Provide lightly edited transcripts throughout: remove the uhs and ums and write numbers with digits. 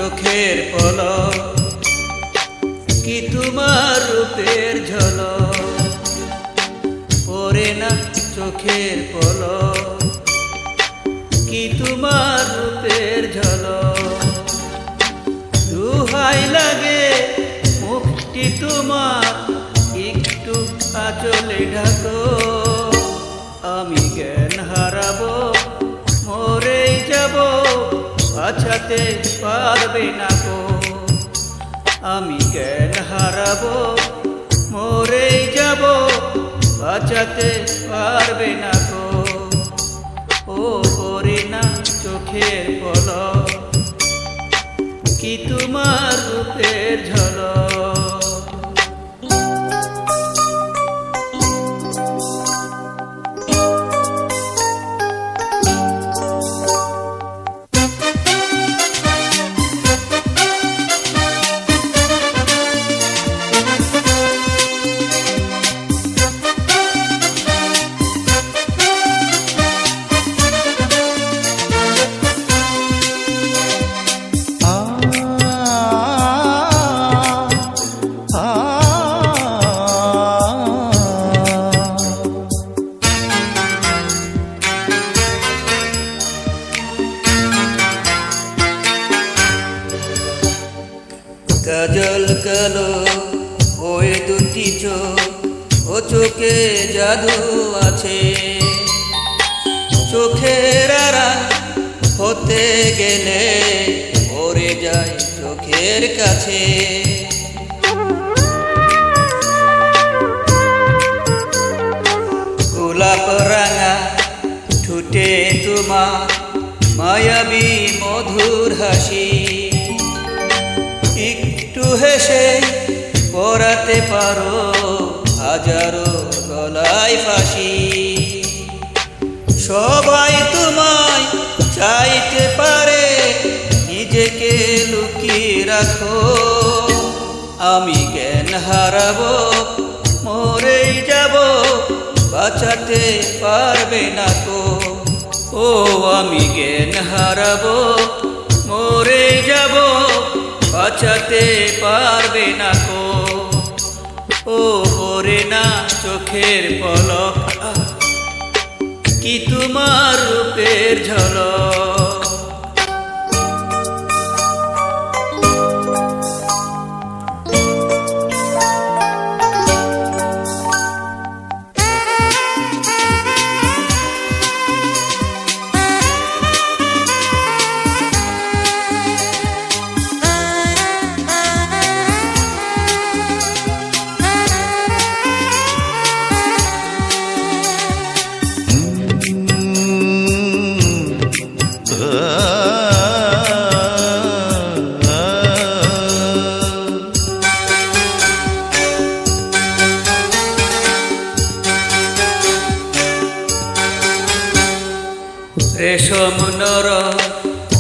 চোখের পলক, কি তোমার রূপের ঝলক, পড়ে না চোখের পলক, কি তোমার রূপের ঝলক। দুহাই লাগে মুখটি তোমার, একটু আঁচলে ঢাকো, আমি জ্ঞান হারাবো, মরেই যাব, বাঁচাতে পারবে না গো। আমি জ্ঞান হারাবো, মরেই যাব, বাঁচাতে পারবে না গো। ও পড়ে না চোখের পলক, কি তোমার রূপের ঝলক। কাজল কালো ওই দুটি চোখ, ও চোখে জাদু আছে, চোখের আড়াল হতে গেলে পড়ে যায় চোখের কাছে। গোলাপ রাঙা ঠোঁটে তোমার মায়াবী মধুর হাসি, একটু হেসে পরাতে পারো হাজারো গলায় ফাঁসি। সবাই তোমায় চাইতে পারে, নিজেকে লুকিয়ে রাখো, আমি জ্ঞান হারাবো, মরেই যাব, বাঁচাতে পারবে না গো। ও আমি জ্ঞান হারাবো, মরেই যাব, বাঁচাতে পারবে না গো। ও পড়ে না চোখের পলক, কি তোমার রূপের ঝলক। রেশম নরম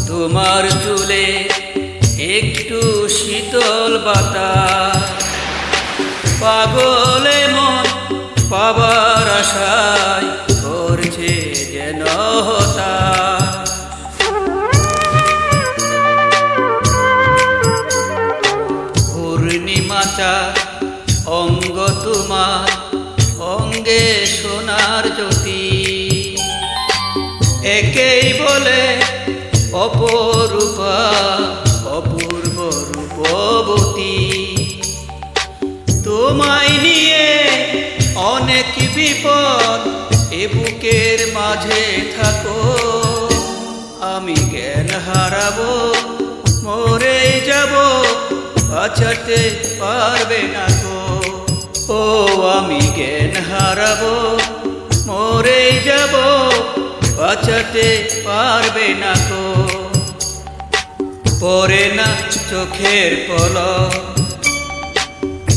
তোমার চুলে, একটু শীতল বাতাস, পাগলে মন পাবার আশায় করছে যেন হতাশ। পূর্ণিমাচা অঙ্গ তোমার, অঙ্গে সোনার জ্যোতি, একেই বলে অপরূপা অপূর্ব রূপবতী। তোমায় নিয়ে অনেক বিপদ, এ বুকের মাঝে থাকো, আমি জ্ঞান হারাবো, মরেই যাব, বাঁচাতে পারবে না গো। ও আমি জ্ঞান হারাবো, মরেই যাব, বাঁচাতে পারবে না গো। পড়ে না চোখের পলক,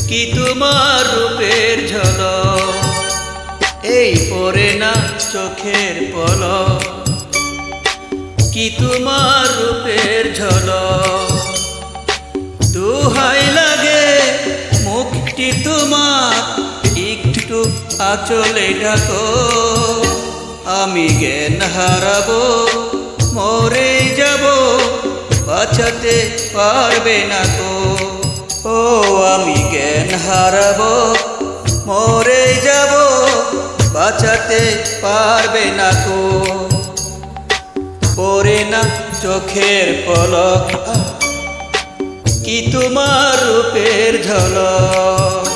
কি তোমার রূপের ঝলক। এই পড়ে না চোখের পলক, কি তোমার রূপের ঝলক। দুহাই লাগে মুখটি তোমার, একটু আঁচলে ঢাকো, আমি জ্ঞান হারাবো, মরে যাব, বাঁচাতে পারবে না তো। ও আমি জ্ঞান হারাবো, মরে যাব, বাঁচাতে পারবে না তো। পড়ে না চোখের পলক, কি তোমার রূপের ঝলক।